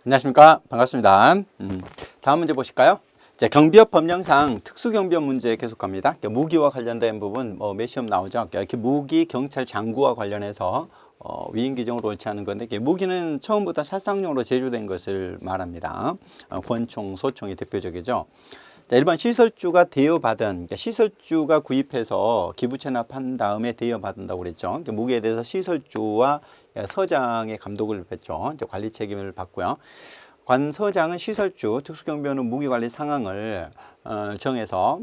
안녕하십니까. 반갑습니다. 다음 문제 보실까요? 자, 경비업 법령상 특수경비업 문제 계속 갑니다. 무기와 관련된 부분 매 시험 나오죠. 이렇게 무기, 경찰, 장구와 관련해서 위임 규정으로 옳지 않은 건데, 무기는 처음부터 살상용으로 제조된 것을 말합니다. 권총, 소총이 대표적이죠. 자, 일반 시설주가 대여받은, 그러니까 시설주가 구입해서 기부 체납한 다음에 대여받는다고 그랬죠. 무기에 대해서 시설주와 서장의 감독을 받죠. 이제 관리 책임을 받고요. 관 서장은 시설주, 특수경비원은 무기관리 상황을 정해서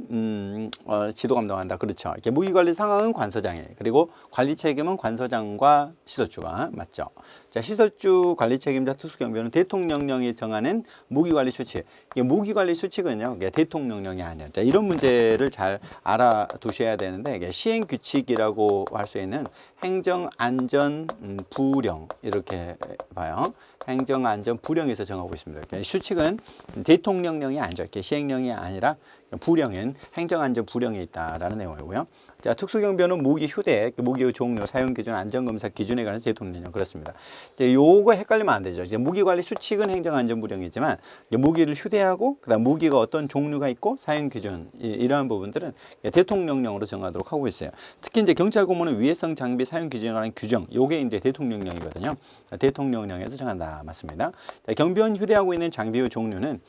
지도 감독한다. 그렇죠. 이렇게 무기관리 상황은 관서장이에요. 그리고 관리 책임은 관서장과 시설주가 맞죠. 자, 시설주 관리 책임자 특수경비원은 대통령령이 정하는 무기관리 수칙. 이게 무기관리 수칙은요, 이게 대통령령이 아니에요. 자, 이런 문제를 잘 알아두셔야 되는데, 이게 시행규칙이라고 할 수 있는 행정안전부령 이렇게 봐요. 행정안전부령에서 정하고 있습니다. 그러니까 수칙은 대통령령이 아니죠. 이렇게 시행령이 아니라 부령은 행정안전부령에 있다라는 내용이고요. 자, 특수경비원은 무기 휴대, 무기의 종류, 사용기준, 안전검사 기준에 관해서 대통령령 그렇습니다. 이제 요거 헷갈리면 안 되죠. 이제 무기관리 수칙은 행정안전부령이지만 무기를 휴대하고 그다음 무기가 어떤 종류가 있고 사용기준 이러한 부분들은 대통령령으로 정하도록 하고 있어요. 특히 이제 경찰 공무원은 위해성 장비 사용기준에 관한 규정, 요게 이제 대통령령이거든요. 대통령령에서 정한다 맞습니다. 자, 경비원 휴대하고 있는 장비의 종류는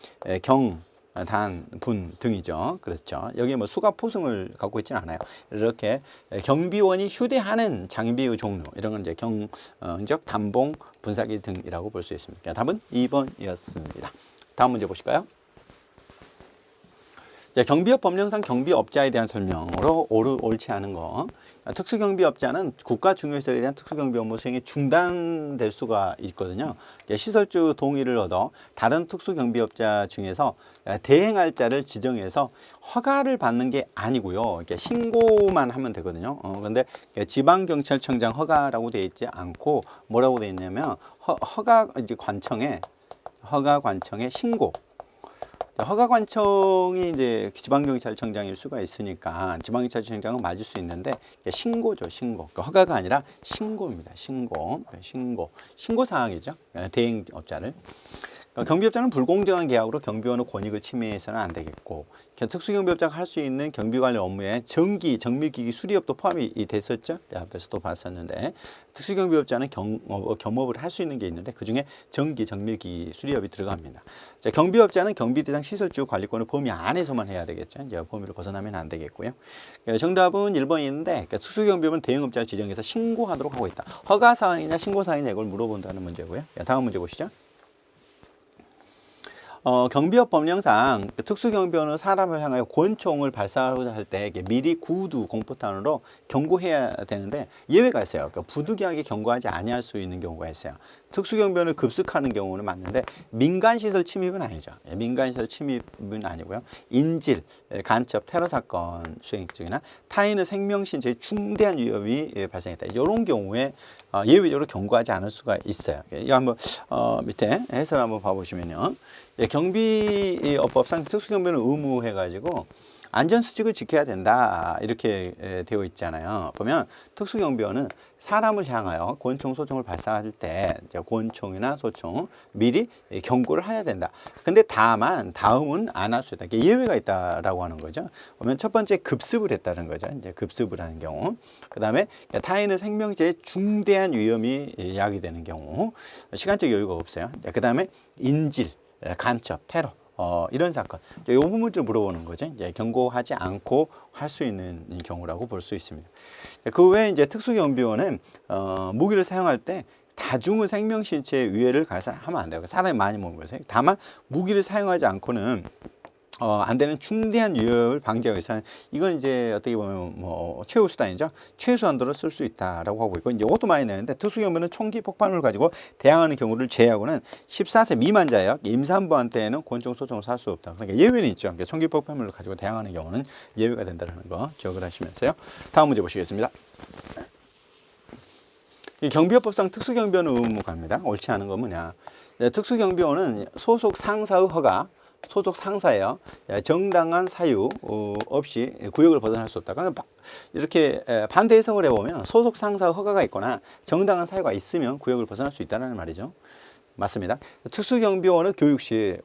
단, 분 등이죠. 그렇죠. 여기 뭐 수갑 포승을 갖고 있지는 않아요. 이렇게 경비원이 휴대하는 장비의 종류 이런 건 이제 경적, 단봉, 분사기 등이라고 볼 수 있습니다. 답은 2번이었습니다. 다음 문제 보실까요? 자, 경비업 법령상 경비업자에 대한 설명으로 옳지 않은 거. 특수경비업자는 국가 중요시설에 대한 특수경비 업무 수행이 중단될 수가 있거든요. 시설주 동의를 얻어 다른 특수경비업자 중에서 대행할 자를 지정해서 허가를 받는 게 아니고요. 신고만 하면 되거든요. 그런데 지방경찰청장 허가라고 되어 있지 않고 뭐라고 되어 있냐면 허가 관청에 신고. 허가관청이 이제 지방경찰청장일 수가 있으니까 지방경찰청장은 맞을 수 있는데 신고죠, 신고. 그러니까 허가가 아니라 신고입니다. 신고 사항이죠. 대행업자를. 경비업자는 불공정한 계약으로 경비원의 권익을 침해해서는 안 되겠고, 특수경비업자가 할 수 있는 경비 관련 업무에 정밀기기 수리업도 포함이 됐었죠. 앞에서도 봤었는데, 특수경비업자는 겸업을 할 수 있는 게 있는데 그중에 정밀기기 수리업이 들어갑니다. 자, 경비업자는 경비대상 시설주 관리권을 범위 안에서만 해야 되겠죠. 이제 범위를 벗어나면 안 되겠고요. 정답은 1번인데 특수경비업은 대행업자를 지정해서 신고하도록 하고 있다. 허가사항이냐 신고사항이냐 이걸 물어본다는 문제고요. 다음 문제 보시죠. 경비업 법령상 특수경비원은 사람을 향하여 권총을 발사하고자 할 때 미리 구두 공포탄으로 경고해야 되는데 예외가 있어요. 그러니까 부득이하게 경고하지 아니할 수 있는 경우가 있어요. 특수경비원을 급습하는 경우는 맞는데 민간시설 침입은 아니죠. 민간시설 침입은 아니고요. 인질, 간첩, 테러사건 수행 중이나 타인의 생명신체에 중대한 위협이 발생했다. 이런 경우에 예외적으로 경고하지 않을 수가 있어요. 이거 한번 밑에 해설 한번 봐보시면요. 경비업법상 특수경비원은 의무해가지고 안전수칙을 지켜야 된다 이렇게 되어 있잖아요. 보면 특수경비원은 사람을 향하여 권총, 소총을 발사할 때 권총이나 소총 미리 경고를 해야 된다. 근데 다음은 안 할 수 있다. 예외가 있다라고 하는 거죠. 보면 첫 번째 급습을 했다는 거죠. 이제 급습을 하는 경우. 그 다음에 타인의 생명체에 중대한 위험이 야기되는 경우. 시간적 여유가 없어요. 그 다음에 인질, 간첩, 테러. 이런 사건, 이 부분을 물어보는 거죠. 이제 경고하지 않고 할 수 있는 경우라고 볼 수 있습니다. 그 외에 이제 특수경비원은 무기를 사용할 때 다중의 생명신체에 위해를 가해하면 안 돼요. 사람이 많이 먹는 거죠. 다만 무기를 사용하지 않고는 안 되는 중대한 위협을 방지하기 위해서 이건 이제 어떻게 보면 뭐 최후 수단이죠. 최소한도로 쓸 수 있다라고 하고 있고, 이제 이것도 많이 내는데 특수경비는 총기 폭발물을 가지고 대항하는 경우를 제외하고는 14세 미만자예요. 임산부한테는 권총, 소총을 살 수 없다. 그러니까 예외는 있죠. 그러니까 총기 폭발물을 가지고 대항하는 경우는 예외가 된다는 거 기억을 하시면서요. 다음 문제 보시겠습니다. 이 경비업법상 특수경비원은 의무가입니다. 옳지 않은 건 뭐냐? 특수경비원은 소속 상사의 허가, 소속 상사예요. 정당한 사유 없이 구역을 벗어날 수 없다. 그러니까 이렇게 반대 해석을 해보면 소속 상사 허가가 있거나 정당한 사유가 있으면 구역을 벗어날 수 있다는 말이죠. 맞습니다. 특수경비원은 교육 시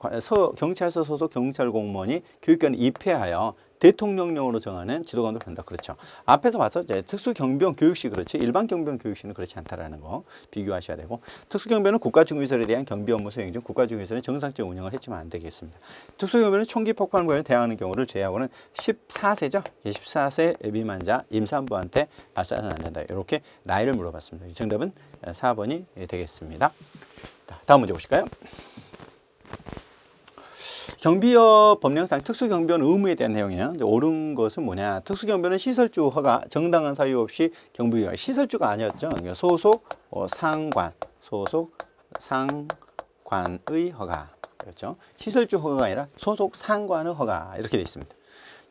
경찰서 소속 경찰 공무원이 교육관에 입회하여 대통령령으로 정하는 지도관으로 본다. 그렇죠. 앞에서 봤었죠. 특수경비원 교육시 그렇지 일반 경비원 교육시는 그렇지 않다라는 거 비교하셔야 되고 특수경비원은 국가중위설에 대한 경비 업무 수행 중 국가중위설은 정상적 운영을 했지만 안 되겠습니다. 특수경비원은 총기 폭발물에 대항하는 경우를 제외하고는 14세죠. 14세 미만자 임산부한테 발사해서는 안 된다. 이렇게 나이를 물어봤습니다. 정답은 4번이 되겠습니다. 다음 문제 보실까요? 경비업 법령상 특수경비원 의무에 대한 내용이에요. 옳은 것은 뭐냐? 특수경비원은 시설주 허가, 정당한 사유 없이 경비위원 시설주가 아니었죠. 소속 상관, 소속 상관의 허가. 그렇죠? 시설주 허가가 아니라 소속 상관의 허가 이렇게 되어 있습니다.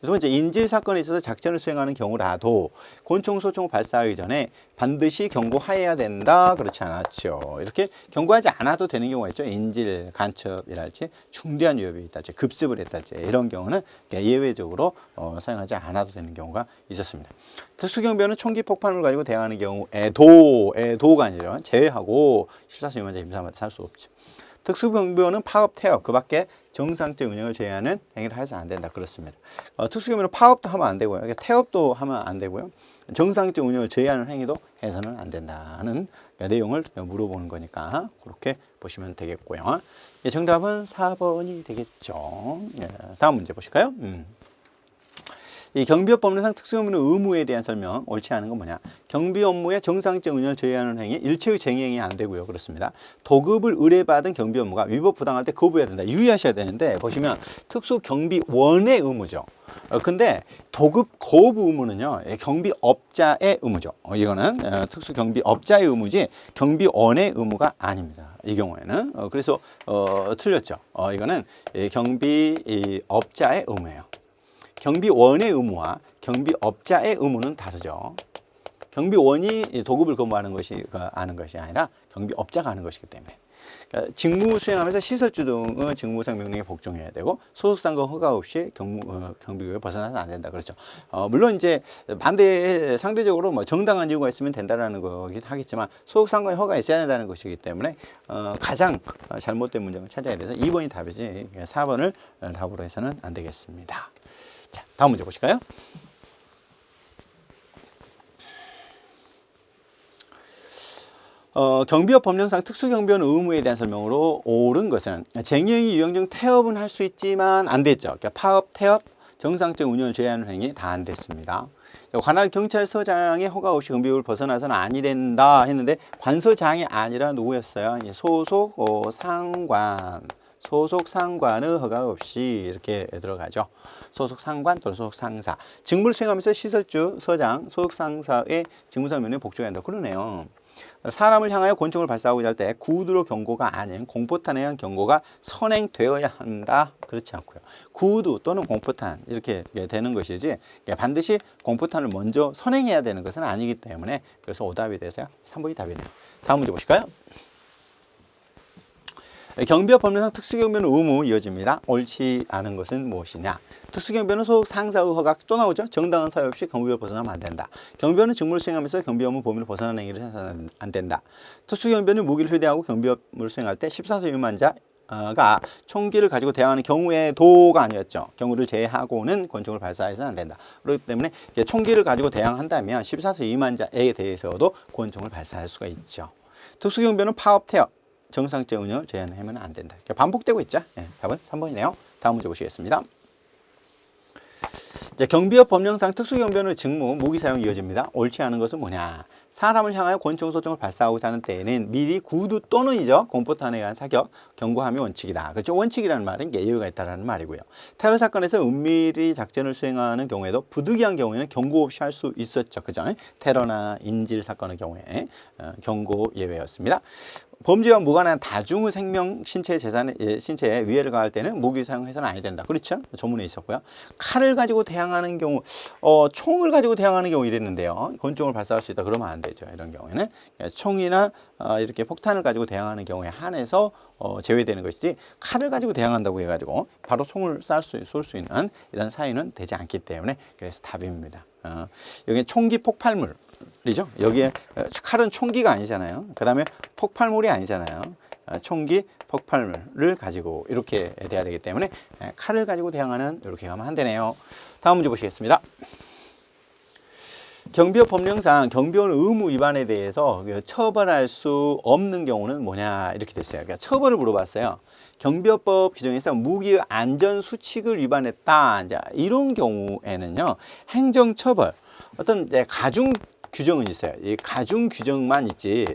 두 번째, 인질 사건에 있어서 작전을 수행하는 경우라도 권총, 소총을 발사하기 전에 반드시 경고하여야 된다. 그렇지 않았죠. 이렇게 경고하지 않아도 되는 경우가 있죠. 인질, 간첩이랄지 중대한 위협이 있다지 급습을 했다지 이런 경우는 예외적으로 사용하지 않아도 되는 경우가 있었습니다. 특수경비원은 총기 폭발물을 가지고 대항하는 경우에도가 아니라 제외하고 14세 미만자 임산부한테 살 수 없죠. 특수경비원은 파업, 태업, 그 밖에 정상적 운영을 제외하는 행위를 해서 안 된다. 그렇습니다. 특수경비원은 파업도 하면 안 되고요. 태업도 하면 안 되고요. 정상적 운영을 제외하는 행위도 해서는 안 된다는 내용을 물어보는 거니까 그렇게 보시면 되겠고요. 정답은 4번이 되겠죠. 다음 문제 보실까요? 이 경비업 법령상 특수경비원 의무에 대한 설명, 옳지 않은 건 뭐냐? 경비 업무의 정상적 운영을 제외하는 행위, 일체의 쟁행이 안 되고요. 그렇습니다. 도급을 의뢰받은 경비 업무가 위법 부당할 때 거부해야 된다. 유의하셔야 되는데 보시면 특수경비원의 의무죠. 근데 도급 거부 의무는요, 경비업자의 의무죠. 이거는 특수경비업자의 의무지 경비원의 의무가 아닙니다. 이 경우에는 그래서 틀렸죠. 이거는 경비업자의 의무예요. 경비원의 의무와 경비업자의 의무는 다르죠. 경비원이 도급을 거부하는 것이 아는 것이 아니라 경비업자가 하는 것이기 때문에 그러니까 직무 수행하면서 시설주 등의 직무상 명령에 복종해야 되고 소속상과 허가 없이 경비구역에 벗어나서 안 된다. 그렇죠. 물론 이제 반대 상대적으로 뭐 정당한 이유가 있으면 된다라는 거긴 하겠지만 소속상과 허가 있어야 된다는 것이기 때문에 가장 잘못된 문장을 찾아야 돼서 2번이 답이지 4번을 답으로 해서는 안 되겠습니다. 자, 다음 문제 보실까요? 경비업 법령상 특수경비원 의무에 대한 설명으로 옳은 것은 쟁행이 유형 중 태업은 할 수 있지만 안 됐죠. 그러니까 파업, 태업, 정상적 운영을 제외하는 행위 다 안 됐습니다. 관할 경찰서장의 허가 없이 경비구역을 벗어나서는 아니 된다 했는데 관서장이 아니라 누구였어요? 소속 상관. 소속 상관의 허가 없이 이렇게 들어가죠. 소속 상관 또는 소속 상사. 직무를 수행하면서 시설주, 서장, 소속 상사의 직무상 명령에 복종해야 한다. 그러네요. 사람을 향하여 권총을 발사하고자 할 때 구두로 경고가 아닌 공포탄에 의한 경고가 선행되어야 한다. 그렇지 않고요. 구두 또는 공포탄 이렇게 되는 것이지 반드시 공포탄을 먼저 선행해야 되는 것은 아니기 때문에 그래서 오답이 돼서요. 3번이 답이네요. 다음 문제 보실까요? 경비업 법령상 특수경비원 의무 이어집니다. 옳지 않은 것은 무엇이냐? 특수경비원은 소속 상사의 허가 또 나오죠. 정당한 사유 없이 경비구역을 벗어나면 안 된다. 경비원은 직무를 수행하면서 경비 업무 범위를 벗어나는 행위를 해서는 안 된다. 특수경비원은 무기를 휴대하고 경비 업무를 수행할 때 14세 미만자가 총기를 가지고 대항하는 경우에도가 아니었죠. 경우를 제외하고는 권총을 발사해서는 안 된다. 그렇기 때문에 총기를 가지고 대항한다면 14세 미만자에 대해서도 권총을 발사할 수가 있죠. 특수경비원은 파업, 태업, 정상적 운영을 제한하면 안 된다. 반복되고 있죠. 네, 답은 3번이네요. 다음 문제 보시겠습니다. 이제 경비업 법령상 특수경비원의 직무, 무기 사용이 이어집니다. 옳지 않은 것은 뭐냐? 사람을 향하여 권총, 소총을 발사하고자 하는 때에는 미리 구두 또는이죠. 공포탄에 의한 사격, 경고함이 원칙이다. 그렇죠? 원칙이라는 말은 예외가 있다는 말이고요. 테러 사건에서 은밀히 작전을 수행하는 경우에도 부득이한 경우에는 경고 없이 할 수 있었죠. 그죠? 테러나 인질 사건의 경우에 경고 예외였습니다. 범죄와 무관한 다중의 생명, 신체, 신체에 위해를 가할 때는 무기 사용해서는 아니 된다. 그렇죠? 조문에 있었고요. 칼을 가지고 대항하는 경우, 총을 가지고 대항하는 경우 이랬는데요. 권총을 발사할 수 있다. 그러면 안 되죠. 이런 경우에는 총이나 이렇게 폭탄을 가지고 대항하는 경우에 한해서 제외되는 것이지 칼을 가지고 대항한다고 해가지고 바로 총을 쏠 수 있는 이런 사유는 되지 않기 때문에 그래서 답입니다. 여기 총기 폭발물. 이죠. 여기에 칼은 총기가 아니잖아요. 그 다음에 폭발물이 아니잖아요. 총기, 폭발물을 가지고 이렇게 돼야 되기 때문에 칼을 가지고 대항하는 이렇게 가면 안 되네요. 다음 문제 보시겠습니다. 경비법 법령상 경비원 의무 위반에 대해서 처벌할 수 없는 경우는 뭐냐 이렇게 됐어요. 그러니까 처벌을 물어봤어요. 경비법 규정에서 무기 안전 수칙을 위반했다. 자, 이런 경우에는요, 행정처벌, 어떤 가중 규정은 있어요. 이 가중 규정만 있지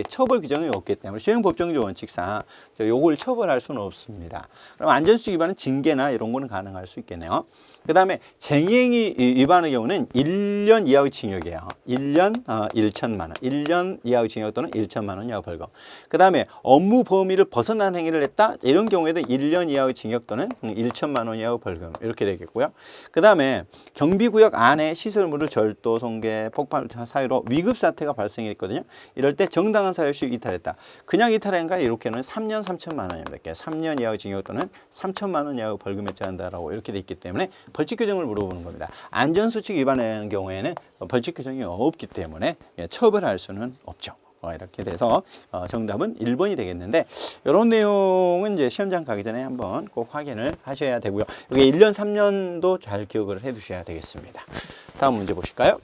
처벌 규정이 없기 때문에 시행법정조 원칙상 요걸 처벌할 수는 없습니다. 그럼 안전수칙 위반은 징계나 이런 거는 가능할 수 있겠네요. 그 다음에 쟁행위 위반의 경우는 1년 이하의 징역이에요. 1년 1천만 원, 1년 이하의 징역 또는 1천만 원 이하 벌금. 그 다음에 업무 범위를 벗어난 행위를 했다. 이런 경우에도 1년 이하의 징역 또는 1천만 원 이하의 벌금 이렇게 되겠고요. 그 다음에 경비구역 안에 시설물을 절도, 손괴, 폭발 사유로 위급 사태가 발생했거든요. 이럴 때 정당한 사유 없이 이탈했다. 그냥 이탈한 거 이렇게는 3년 3천만 원입니다. 3년 이하의 징역 또는 3천만 원 이하의 벌금에 처한다라고 이렇게 돼 있기 때문에 벌칙 규정을 물어보는 겁니다. 안전수칙 위반하는 경우에는 벌칙 규정이 없기 때문에 처벌할 수는 없죠. 이렇게 돼서 정답은 1번이 되겠는데, 이런 내용은 이제 시험장 가기 전에 한번 꼭 확인을 하셔야 되고요. 여기 1년, 3년도 잘 기억을 해 두셔야 되겠습니다. 다음 문제 보실까요?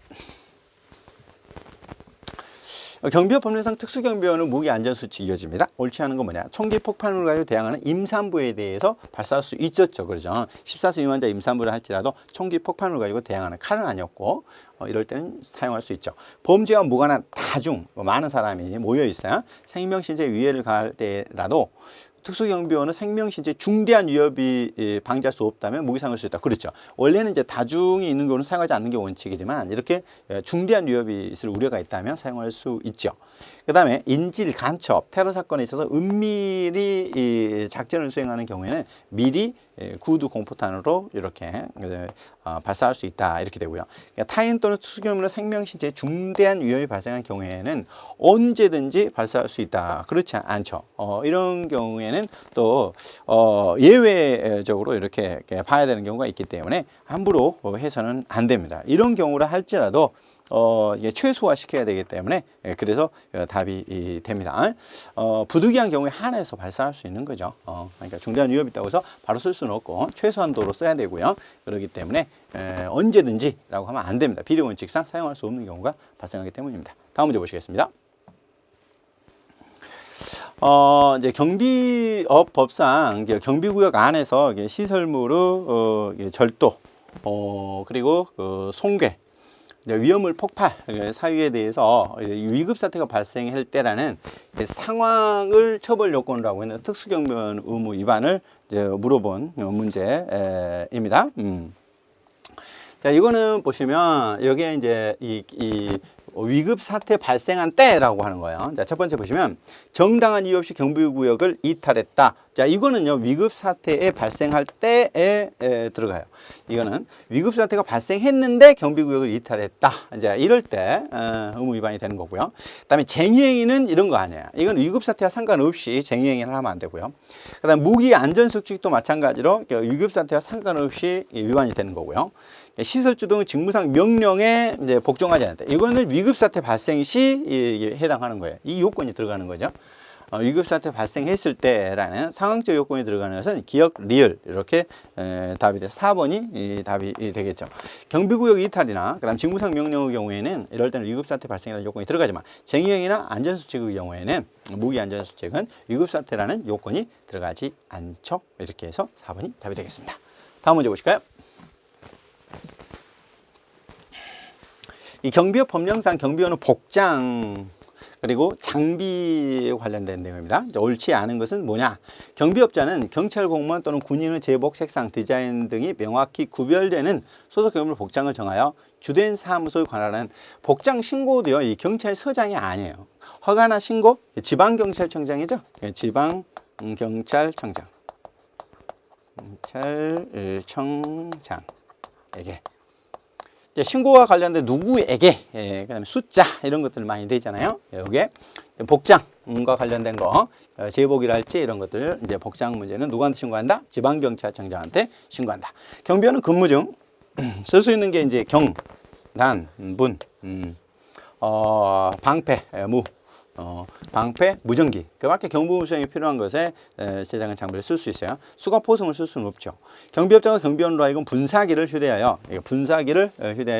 경비법 법령상 특수경비원은 무기안전수칙 이어집니다. 옳지 않은 건 뭐냐? 총기 폭발물을 가지고 대항하는 임산부에 대해서 발사할 수 있었죠. 그러죠? 14세 미만자 임산부를 할지라도 총기 폭발물을 가지고 대항하는 칼은 아니었고, 이럴 때는 사용할 수 있죠. 범죄와 무관한 다중, 많은 사람이 모여 있어요. 생명신체 위해를 가할 때라도 특수경비원은 생명신체 중대한 위협이 방지할 수 없다면 무기 사용할 수 있다. 그렇죠. 원래는 이제 다중이 있는 경우는 사용하지 않는 게 원칙이지만 이렇게 중대한 위협이 있을 우려가 있다면 사용할 수 있죠. 그 다음에 인질, 간첩, 테러 사건에 있어서 은밀히 작전을 수행하는 경우에는 미리 구두 공포탄으로 이렇게 발사할 수 있다. 이렇게 되고요. 그러니까 타인 또는 특수경비원의 생명신체에 중대한 위협이 발생한 경우에는 언제든지 발사할 수 있다. 그렇지 않죠. 이런 경우에는 또 예외적으로 이렇게 봐야 되는 경우가 있기 때문에 함부로 해서는 안 됩니다. 이런 경우라 할지라도 이게 최소화 시켜야 되기 때문에 그래서 답이 됩니다. 부득이한 경우에 한해서 발사할 수 있는 거죠. 그러니까 중대한 위협이 있다고 해서 바로 쓸 수는 없고 최소한도로 써야 되고요. 그렇기 때문에 언제든지라고 하면 안 됩니다. 비례 원칙상 사용할 수 없는 경우가 발생하기 때문입니다. 다음 문제 보시겠습니다. 이제 경비업 법상 경비구역 안에서 시설물의 절도, 그리고 손괴, 위험물 폭발 사유에 대해서 위급 사태가 발생할 때라는 상황을 처벌 요건으로 하고 있는 특수경비원 의무 위반을 이제 물어본 문제입니다. 자, 이거는 보시면 여기에 이제 이 위급 사태 발생한 때라고 하는 거예요. 자, 첫 번째 보시면 정당한 이유 없이 경비구역을 이탈했다. 자, 이거는요, 위급 사태에 발생할 때에 들어가요. 이거는 위급 사태가 발생했는데 경비구역을 이탈했다. 이제 이럴 때 의무 위반이 되는 거고요. 그다음에 쟁의행위는 이런 거 아니에요. 이건 위급 사태와 상관없이 쟁의행위를 하면 안 되고요. 그다음 무기 안전수칙도 마찬가지로 위급 사태와 상관없이 위반이 되는 거고요. 시설주 등 직무상 명령에 이제 복종하지 않는다. 이거는 위급사태 발생 시 해당하는 거예요. 이 요건이 들어가는 거죠. 위급사태 발생했을 때라는 상황적 요건이 들어가는 것은 기억, 리을 이렇게 답이 돼서 4번이 답이 되겠죠. 경비구역 이탈이나 그다음 직무상 명령의 경우에는 이럴 때는 위급사태 발생이라는 요건이 들어가지만 쟁의행위나 안전수칙의 경우에는 무기안전수칙은 위급사태라는 요건이 들어가지 않죠. 이렇게 해서 4번이 답이 되겠습니다. 다음 문제 보실까요? 이 경비업 법령상 경비원은 복장 그리고 장비 관련된 내용입니다. 옳지 않은 것은 뭐냐? 경비업자는 경찰 공무원 또는 군인의 제복, 색상, 디자인 등이 명확히 구별되는 소속 경비물 복장을 정하여 주된 사무소에 관할하는 복장 신고도요. 이 경찰서장이 아니에요. 허가나 신고 지방경찰청장이죠. 지방경찰청장. 경찰청장에게 신고와 관련된 누구에게, 그다음에 숫자 이런 것들 많이 되잖아요. 여기에 복장과 관련된 거, 제복이랄지 이런 것들 이제 복장 문제는 누구한테 신고한다? 지방경찰청장한테 신고한다. 경비원은 근무 중 쓸 수 있는 게 이제 경, 난, 분, 방패, 무, 방패, 무전기, 그밖에 경보무성이 필요한 것에 세장은 장비를 쓸 수 있어요. 수갑 포성을 쓸 수는 없죠. 경비업자가 경비원으로 하여금 분사기를 휴대하여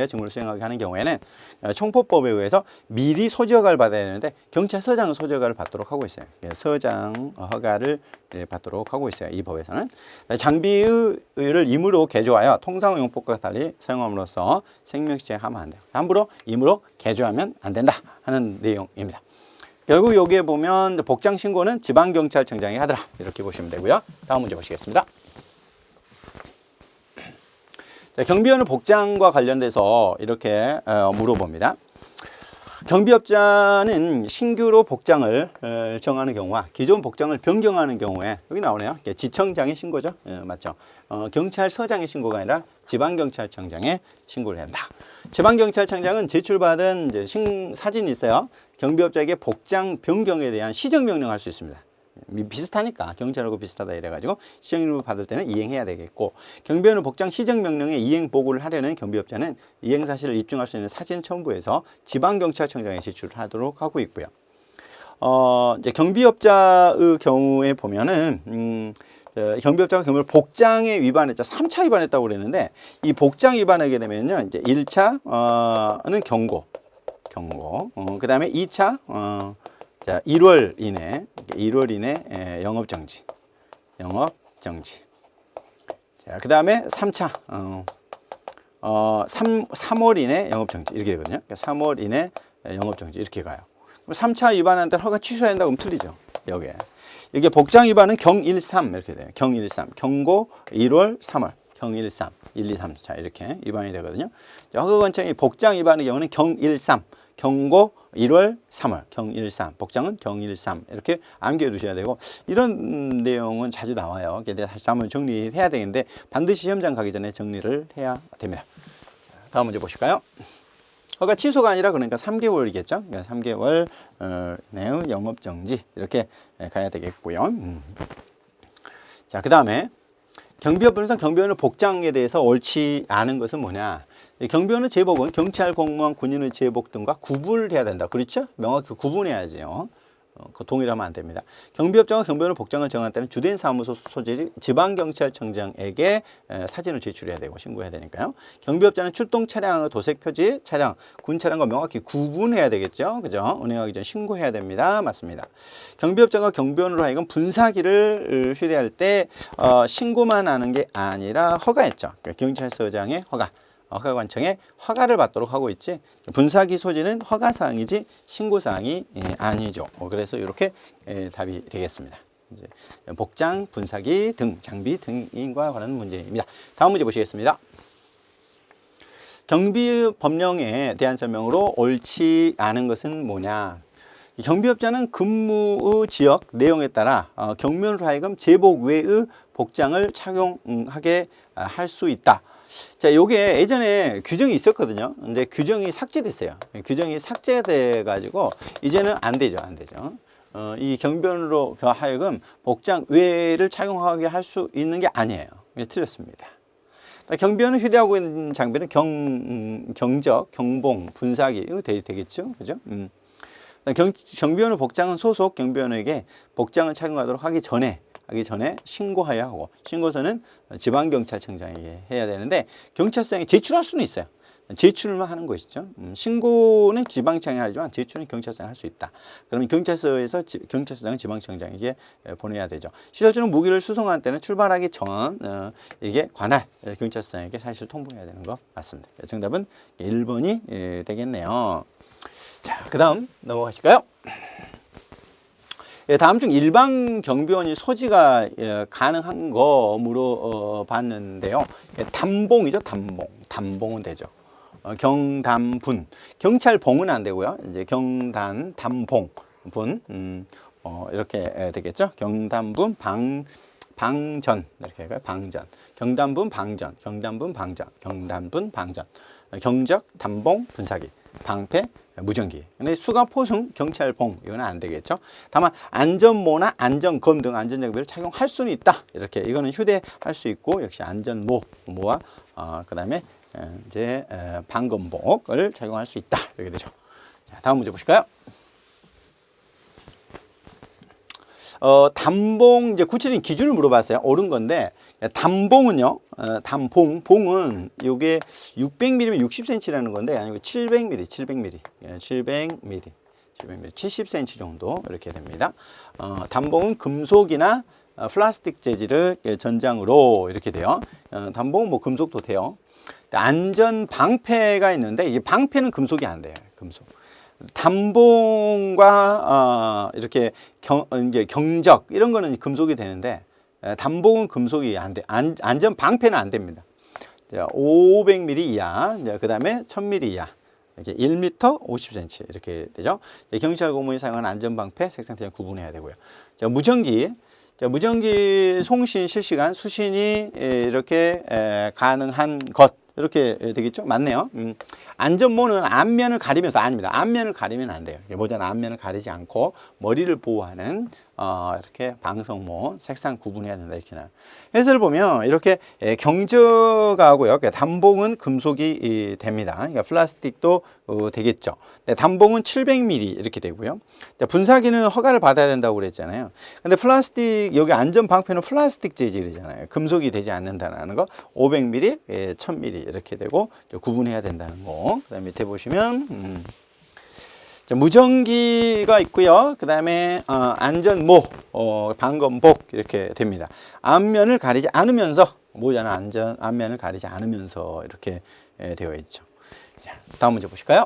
직무를 수행하게 하는 경우에는 총포법에 의해서 미리 소지 허가를 받아야 되는데 경찰서장은 소지 허가를 받도록 하고 있어요. 서장 허가를 받도록 하고 있어요. 이 법에서는 장비를 임의로 개조하여 통상용법과 달리 사용함으로써 생명시행하면 안 돼요. 함부로 임의로 개조하면 안 된다 하는 내용입니다. 결국 여기에 보면 복장 신고는 지방경찰청장이 하더라 이렇게 보시면 되고요. 다음 문제 보시겠습니다. 자, 경비원의 복장과 관련돼서 이렇게 물어봅니다. 경비업자는 신규로 복장을 정하는 경우와 기존 복장을 변경하는 경우에 여기 나오네요. 지청장의 신고죠. 맞죠? 경찰서장의 신고가 아니라 지방경찰청장에 신고를 한다. 지방경찰청장은 제출받은 이제 사진이 있어요. 경비업자에게 복장 변경에 대한 시정명령을 할 수 있습니다. 비슷하니까 경찰하고 비슷하다 이래가지고 시정명령을 받을 때는 이행해야 되겠고, 경비원의 복장 시정명령에 이행 보고를 하려는 경비업자는 이행 사실을 입증할 수 있는 사진 첨부해서 지방경찰청장에 제출을 하도록 하고 있고요. 이제 경비업자의 경우에 보면은 경비업자가 경비를 복장에 위반했죠. 3차 위반했다고 그랬는데 이 복장 위반하게 되면요. 이제 1차는 경고. 그 다음에 2차, 자, 1월 이내 영업정지. 자, 그 다음에 3차, 3월 이내 영업정지. 이렇게 되거든요. 그러니까 3월 이내 영업정지. 이렇게 가요. 그럼 3차 위반한테 허가 취소해야 된다고 하면 틀리죠. 여기에. 이게 복장 위반은 경13 이렇게 돼요. 경13. 경고 1월 3월. 경13. 1, 2, 3. 자, 이렇게 위반이 되거든요. 자, 허가관청이 복장 위반의 경우는 경13. 경고 1월 3월. 경13. 복장은 경13. 이렇게 암기해 두셔야 되고, 이런 내용은 자주 나와요. 다시 한번 정리해야 되는데 반드시 시험장 가기 전에 정리를 해야 됩니다. 자, 다음 문제 보실까요? 허가 취소가 아니라 그러니까 3개월이겠죠. 그러니까 3개월 내의 영업정지 이렇게 가야 되겠고요. 자, 그 다음에 경비업원에서 경비원의 복장에 대해서 옳지 않은 것은 뭐냐? 경비원의 제복은 경찰, 공무원, 군인의 제복 등과 구분해야 된다. 그렇죠? 명확히 구분해야지요. 동일하면 안 됩니다. 경비업자가 경비원의 복장을 정할 때는 주된 사무소 소재지 지방경찰청장에게 사진을 제출해야 되고 신고해야 되니까요. 경비업자는 출동 차량의 도색 표지 차량, 군 차량과 명확히 구분해야 되겠죠. 그죠? 운행하기 전 신고해야 됩니다. 맞습니다. 경비업자가 경비원으로 하여금 분사기를 휴대할 때 신고만 하는 게 아니라 허가했죠. 그러니까 경찰서장의 허가관청에 허가를 받도록 하고 있지, 분사기 소지는 허가사항이지 신고사항이 아니죠. 그래서 이렇게 답이 되겠습니다. 이제 복장, 분사기 등 장비 등과 관한 문제입니다. 다음 문제 보시겠습니다. 경비법령에 대한 설명으로 옳지 않은 것은 뭐냐? 경비업자는 근무의 지역 내용에 따라 경비원으로 하여금 제복 외의 복장을 착용하게 할 수 있다. 자, 요게 예전에 규정이 있었거든요. 근데 규정이 삭제됐어요. 규정이 삭제돼 가지고 이제는 안 되죠. 이 경비원으로 하여금 복장 외를 착용하게 할 수 있는 게 아니에요. 틀렸습니다. 경비원은 휴대하고 있는 장비는 경적, 경봉, 분사기 이거 되겠죠. 그죠? 경비원의 복장은 소속 경비원에게 복장을 착용하도록 하기 전에 신고해야 하고, 신고서는 지방경찰청장에게 해야 되는데 경찰서에 제출할 수는 있어요. 제출만 하는 것이죠. 신고는 지방청이 하지만 제출은 경찰서에 할 수 있다. 그러면 경찰서에서 경찰서장은 지방청장에게 보내야 되죠. 시설주는 무기를 수송할 때는 출발하기 전 이게 관할 경찰서장에게 사실 통보해야 되는 거 맞습니다. 정답은 1번이 되겠네요. 자, 그 다음 넘어가실까요? 다음 중 일반 경비원이 소지가 가능한 거 물어봤는데요. 담봉이죠, 담봉은 되죠. 경담분, 경찰봉은 안 되고요. 이제 경단, 담봉, 분, 이렇게 되겠죠. 경담분, 방전 이렇게 할까요? 방전, 경담분, 방전, 경적, 담봉, 분사기, 방패, 무전기. 근데 수갑, 포승, 경찰봉 이거는 안 되겠죠. 다만 안전모나 안전검 등 안전장비를 착용할 수는 있다. 이렇게 이거는 휴대할 수 있고, 역시 안전모와 그다음에 이제 방검복을 착용할 수 있다. 이렇게 되죠. 자, 다음 문제 보실까요? 단봉 이제 구체적인 기준을 물어봤어요. 옳은 건데 단봉은요. 봉은 요게 600mm면 60cm라는 건데 아니고 700mm, 700mm, 700mm, 70cm 정도 이렇게 됩니다. 단봉은 금속이나 플라스틱 재질을 전장으로 이렇게 돼요. 단봉은 뭐 금속도 돼요. 안전 방패가 있는데 이 방패는 금속이 안 돼요. 금속. 단봉과 이렇게 이제 경적 이런 거는 금속이 되는데 단봉은 금속이 안 돼. 안전 방패는 안 됩니다. 500mm 이하, 그다음에 1000mm 이하. 이렇게 1m 50cm 이렇게 되죠. 경찰 공무원이 사용하는 안전 방패 색 상태를 구분해야 되고요. 무전기 송신 실시간 수신이 이렇게 가능한 것 이렇게 되겠죠? 맞네요. 안전모는 앞면을 가리면서 아닙니다. 앞면을 가리면 안 돼요. 모자는 앞면을 가리지 않고 머리를 보호하는 이렇게 방석모 색상 구분해야 된다 이렇게 나와요. 해설을 보면 이렇게 경적하고요. 단봉은 금속이 됩니다. 그러니까 플라스틱도 되겠죠. 단봉은 700mm 이렇게 되고요. 분사기는 허가를 받아야 된다고 그랬잖아요. 근데 플라스틱 여기 안전 방패는 플라스틱 재질이잖아요. 금속이 되지 않는다는 거. 500mm, 1000mm 이렇게 되고 구분해야 된다는 거. 그다음 밑에 보시면 무전기가 있고요. 그 다음에 안전모, 방검복 이렇게 됩니다. 앞면을 가리지 않으면서 모자는 앞면을 가리지 않으면서 이렇게 되어 있죠. 자, 다음 문제 보실까요?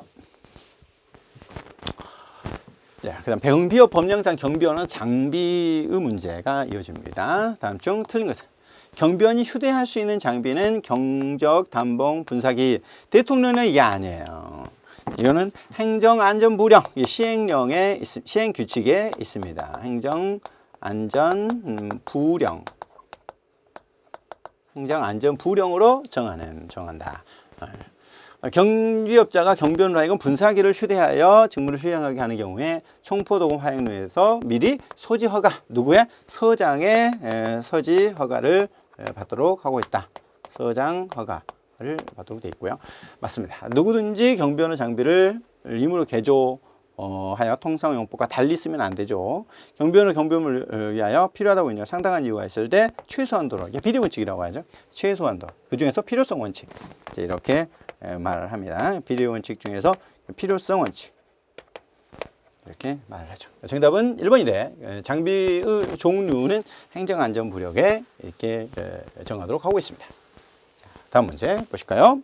자, 그다음 경비업 법령상 경비원은 장비의 문제가 이어집니다. 다음 중 틀린 것은 경비원이 휴대할 수 있는 장비는 경적, 단봉, 분사기. 대통령은 이게 아니에요. 이거는 행정안전부령 시행령에 시행규칙에 있습니다. 행정안전부령, 행정안전부령으로 정한다. 경비업자가 경비원으로 하여금 분사기를 휴대하여 직무를 수행하게 하는 경우에 총포도금 화행로에서 미리 소지 허가, 누구의? 서장의 서지 허가를 받도록 하고 있다. 서장 허가를 받도록 되어 있고요. 맞습니다. 누구든지 경비원의 장비를 임의로 개조하여 통상용법과 달리 쓰면 안 되죠. 경비원을 경비원을 위하여 필요하다고 인정 상당한 이유가 있을 때 최소한도로, 이게 비례 원칙이라고 하죠. 최소한도. 그 중에서 필요성 원칙. 이렇게 말을 합니다. 비례 원칙 중에서 필요성 원칙. 이렇게 말을 하죠. 정답은 1번이래. 장비의 종류는 행정안전부령에 이렇게 정하도록 하고 있습니다. 자, 다음 문제 보실까요?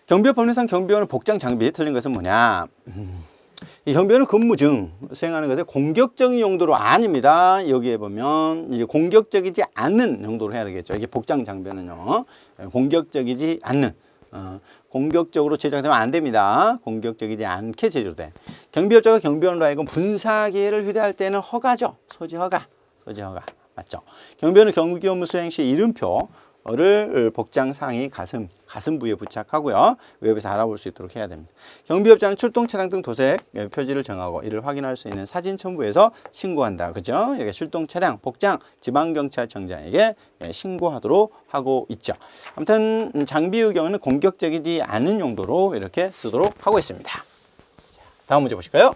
경비업 법령상 경비원의 복장 장비 틀린 것은 뭐냐? 이 경비원은 근무 중 수행하는 것은 공격적인 용도로 아닙니다. 여기에 보면 이제 공격적이지 않는 용도로 해야 되겠죠. 이게 복장 장비는요. 공격적이지 않는. 공격적으로 제작되면 안 됩니다. 공격적이지 않게 제조돼. 경비업자가 경비원으로 하여금 분사기를 휴대할 때는 허가죠. 소지 허가. 맞죠? 경비원은 경비 업무 수행 시 이름표를 복장 상의 가슴 부위에 부착하고요. 외부에서 알아볼 수 있도록 해야 됩니다. 경비업자는 출동 차량 등 도색 표지를 정하고 이를 확인할 수 있는 사진 첨부해서 신고한다. 그죠? 여기 출동 차량 복장 지방경찰청장에게 신고하도록 하고 있죠. 아무튼 장비의 경우는 공격적이지 않은 용도로 이렇게 쓰도록 하고 있습니다. 다음 문제 보실까요?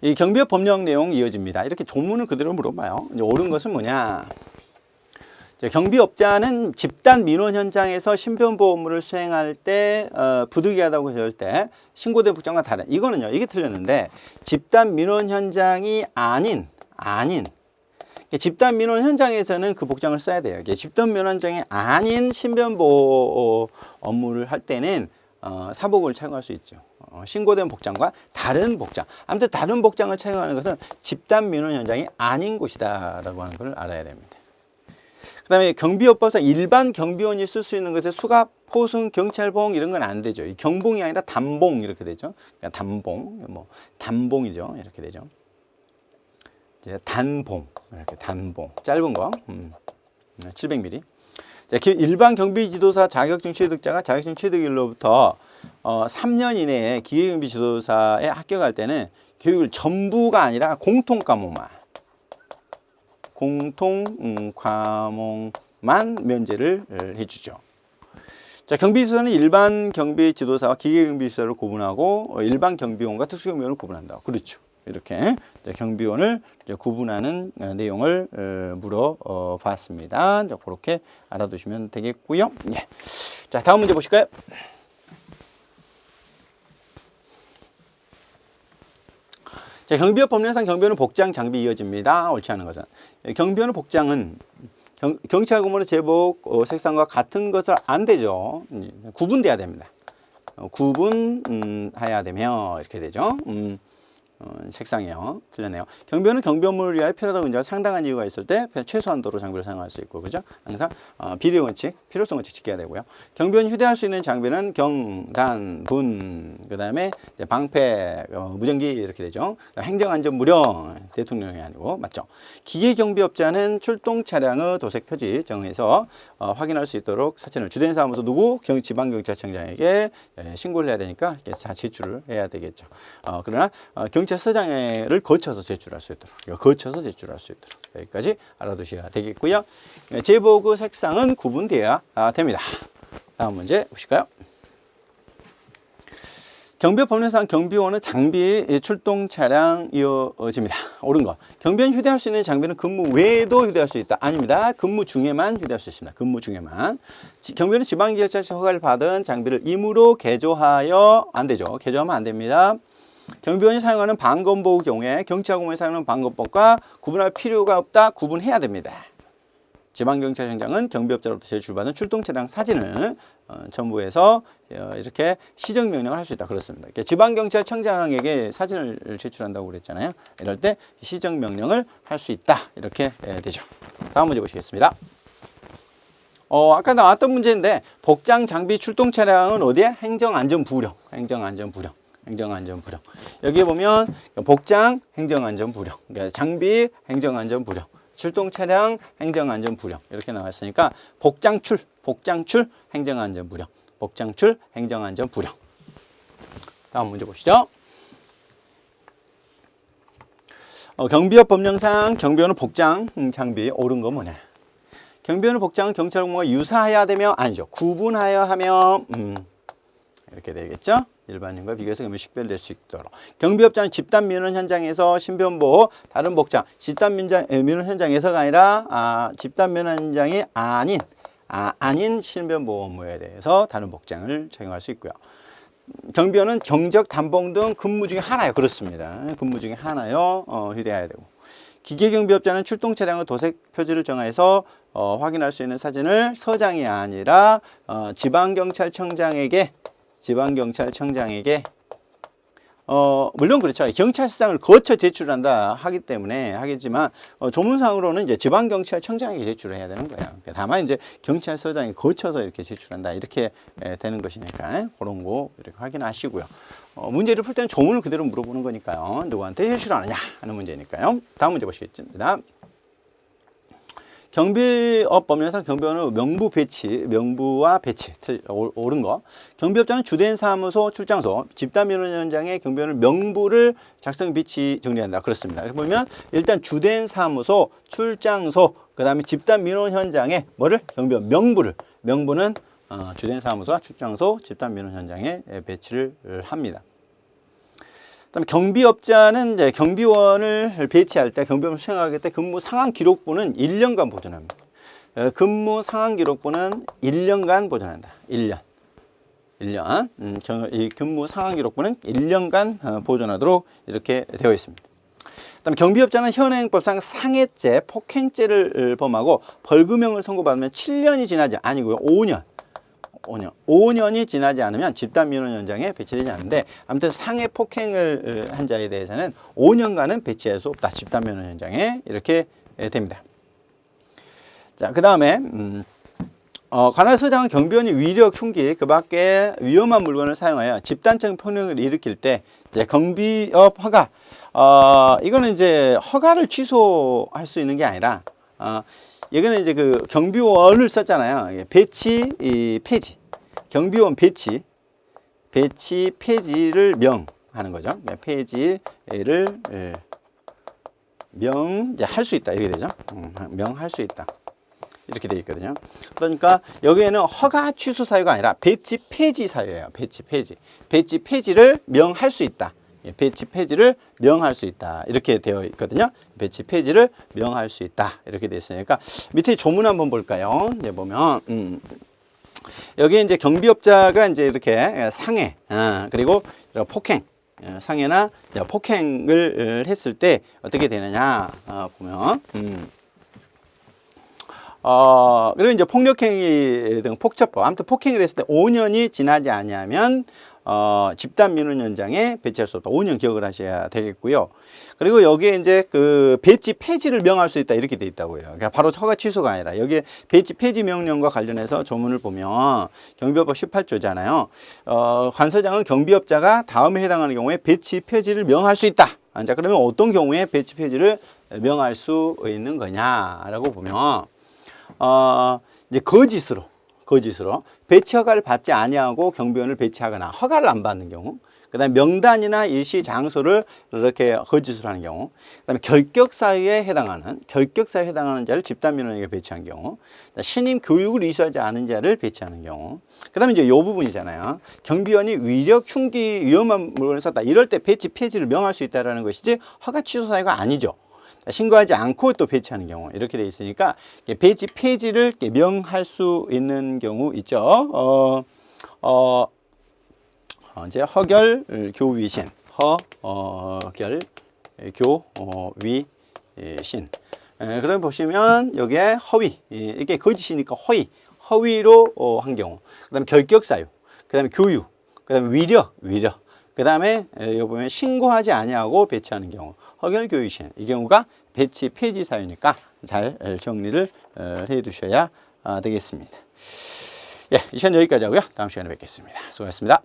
이 경비업 법령 내용 이어집니다. 이렇게 조문을 그대로 물어봐요. 이제 옳은 것은 뭐냐? 경비업자는 집단 민원 현장에서 신변보호 업무를 수행할 때 부득이하다고 했을 때 신고된 복장과 다른 이거는요. 이게 틀렸는데 집단 민원 현장이 아닌 집단 민원 현장에서는 그 복장을 써야 돼요. 집단 민원 현장이 아닌 신변보호 업무를 할 때는 사복을 착용할 수 있죠. 신고된 복장과 다른 복장. 아무튼 다른 복장을 착용하는 것은 집단 민원 현장이 아닌 곳이다 라고 하는 걸 알아야 됩니다. 그 다음에 경비업법상 일반 경비원이 쓸 수 있는 것에 수갑, 포승, 경찰봉 이런 건 안 되죠. 이 경봉이 아니라 단봉 이렇게 되죠. 그러니까 단봉이죠. 이렇게 되죠. 이제 단봉, 이렇게 단봉. 짧은 거, 700mm. 자, 일반 경비지도사 자격증 취득자가 자격증 취득일로부터 3년 이내에 기계경비 지도사에 합격할 때는 교육을 전부가 아니라 공통 과목만 면제를 해주죠. 자, 경비지도사는 일반 경비 지도사와 기계 경비지도사를 구분하고 일반 경비원과 특수경비원을 구분한다. 그렇죠. 이렇게 경비원을 구분하는 내용을 물어봤습니다. 그렇게 알아두시면 되겠고요. 예. 자, 다음 문제 보실까요? 자, 경비업 법령상 경비원은 복장, 장비 이어집니다. 옳지 않은 것은 경비원의 복장은 경찰 공무원의 제복 색상과 같은 것을 안 되죠. 구분돼야 됩니다. 구분해야 되며 이렇게 되죠. 색상이요. 틀렸네요. 경비원은 경비업무를 위하여 필요하다고 인정할 상당한 이유가 있을 때 최소한도로 장비를 사용할 수 있고, 그죠? 항상 비례 원칙, 필요성 원칙 지켜야 되고요. 경비원이 휴대할 수 있는 장비는 경, 단, 분, 그 다음에 방패, 무전기 이렇게 되죠. 행정안전무령, 대통령이 아니고, 맞죠? 기계경비업자는 출동 차량의 도색 표지 정해서 확인할 수 있도록 사진을 주된 사무소 누구? 지방경찰청장에게 신고를 해야 되니까 다 제출을 해야 되겠죠. 그러나 경찰서장을 거쳐서 제출할 수 있도록, 거쳐서 제출할 수 있도록 여기까지 알아두셔야 되겠고요. 제복의 색상은 구분되어야 됩니다. 다음 문제 보실까요? 경비업 법령상 경비원은 장비 출동 차량 이어집니다. 옳은 거. 경비원 휴대할 수 있는 장비는 근무 외에도 휴대할 수 있다. 아닙니다. 근무 중에만 휴대할 수 있습니다. 근무 중에만. 경비원은 지방경찰청 허가를 받은 장비를 임의로 개조하여 안 되죠. 개조하면 안 됩니다. 경비원이 사용하는 방검복의 경우에 경찰공무원이 사용하는 방검복과 구분할 필요가 없다. 구분해야 됩니다. 지방경찰청장은 경비업자로부터 제출받은 출동 차량 사진을 첨부해서 이렇게 시정명령을 할 수 있다. 그렇습니다. 지방경찰청장에게 사진을 제출한다고 그랬잖아요. 이럴 때 시정명령을 할 수 있다. 이렇게 되죠. 다음 문제 보시겠습니다. 아까 나왔던 문제인데 복장, 장비, 출동 차량은 어디에? 행정안전부령. 행정안전부령. 행정안전부령. 여기에 보면 복장, 행정안전부령. 그러니까 장비, 행정안전부령. 출동 차량, 행정안전부령. 이렇게 나왔으니까 복장출, 행정안전부령. 복장출, 행정안전부령. 다음 문제 보시죠. 경비업 법령상 경비원은 복장, 장비. 옳은 거 뭐냐? 경비원의 복장은 경찰공무원과 유사해야 되며 아니죠. 구분하여 하며 이렇게 되겠죠. 일반인과 비교해서 식별될 수 있도록. 경비업자는 집단 민원 현장에서 신변보호, 다른 복장, 집단 민원 현장에서가 아니라 집단 민원 현장이 아닌 신변보호 업무에 대해서 다른 복장을 적용할 수 있고요. 경비원은 경적, 단봉 등 근무 중에 하나요. 그렇습니다. 근무 중에 하나요. 휴대해야 되고. 기계경비업자는 출동 차량의 도색 표지를 정해서 확인할 수 있는 사진을 서장이 아니라 지방경찰청장에게 물론 그렇죠. 경찰서장을 거쳐 제출한다 하기 때문에 하겠지만 조문상으로는 이제 지방경찰청장에게 제출을 해야 되는 거예요. 다만 이제 경찰서장이 거쳐서 이렇게 제출한다 이렇게 되는 것이니까 그런 거 이렇게 확인하시고요. 문제를 풀 때는 조문을 그대로 물어보는 거니까요. 누구한테 제출하느냐 하는 문제니까요. 다음 문제 보시겠습니다. 경비업 법령상 경비원은 명부와 배치 옳은 거. 경비업자는 주된 사무소, 출장소, 집단 민원 현장에 경비원을 명부를 작성, 비치 정리한다. 그렇습니다. 이렇게 보면 일단 주된 사무소, 출장소, 그 다음에 집단 민원 현장에 뭐를? 경비원 명부는 주된 사무소와 출장소, 집단 민원 현장에 배치를 합니다. 그다음에 경비업자는 이제 경비원을 배치할 때, 경비원을 수행하기 때 근무 상황 기록부는 1년간 보존합니다. 근무 상황 기록부는 1년간 보존한다. 1년. 이 근무 상황 기록부는 1년간 보존하도록 이렇게 되어 있습니다. 그다음에 경비업자는 현행법상 상해죄, 폭행죄를 범하고 벌금형을 선고받으면 7년이 지나지 아니고요. 5년이 지나지 않으면 집단 민원 현장에 배치되지 않는데, 아무튼 상해 폭행을 한 자에 대해서는 5년간은 배치할 수 없다. 집단 민원 현장에 이렇게 됩니다. 자, 그 다음에 관할서장은 경비원이 위력, 흉기, 그 밖에 위험한 물건을 사용하여 집단적 폭력을 일으킬 때 이제 경비업 허가, 이거는 이제 허가를 취소할 수 있는 게 아니라 이거는 이제 그 경비원을 썼잖아요. 폐지. 경비원 폐지를 명하는 거죠. 폐지를 이제 할 수 있다. 이렇게 되죠. 명할 수 있다. 이렇게 돼 있거든요. 그러니까 여기에는 허가 취소 사유가 아니라 배치 폐지 사유예요. 배치 폐지. 배치 폐지를 명할 수 있다. 배치 폐지를 명할 수 있다. 이렇게 되어 있거든요. 배치 폐지를 명할 수 있다. 이렇게 되어 있으니까 밑에 조문 한번 볼까요? 이제 보면 여기에 이제 경비업자가 이제 이렇게 상해 그리고 폭행 상해나 폭행을 했을 때 어떻게 되느냐 보면 그리고 이제 폭력행위 등 폭처법 아무튼 폭행을 했을 때 5년이 지나지 아니하면 집단 민원 현장에 배치할 수 없다. 5년 기억을 하셔야 되겠고요. 그리고 여기에 이제 그 배치 폐지를 명할 수 있다 이렇게 돼 있다고요. 그러니까 바로 허가 취소가 아니라 여기에 배치 폐지 명령과 관련해서 조문을 보면 경비업법 18조잖아요. 관서장은 경비업자가 다음에 해당하는 경우에 배치 폐지를 명할 수 있다. 자, 그러면 어떤 경우에 배치 폐지를 명할 수 있는 거냐라고 보면 이제 거짓으로 배치 허가를 받지 아니하고 경비원을 배치하거나 허가를 안 받는 경우, 그다음에 명단이나 일시 장소를 이렇게 거짓으로 하는 경우, 그다음에 결격사유에 해당하는 자를 집단민원에게 배치한 경우, 신임 교육을 이수하지 않은 자를 배치하는 경우, 그다음에 이제 이 부분이잖아요. 경비원이 위력, 흉기, 위험한 물건을 썼다. 이럴 때 배치 폐지를 명할 수 있다라는 것이지 허가 취소 사유가 아니죠. 신고하지 않고 또 배치하는 경우 이렇게 돼 있으니까 배치 폐지를 명할 수 있는 경우 있죠. 이제 허결 교위신 허결 교위신 그럼 보시면 여기에 허위 이게 거짓이니까 허위로 한 경우, 그다음에 결격사유, 그다음에 교육, 그다음에 위력 그다음에 여기 보면 신고하지 아니하고 배치하는 경우 허결 교위신, 이 경우가 배치 폐지 사유니까 잘 정리를 해 두셔야 되겠습니다. 예, 이 시간 여기까지 하고요. 다음 시간에 뵙겠습니다. 수고하셨습니다.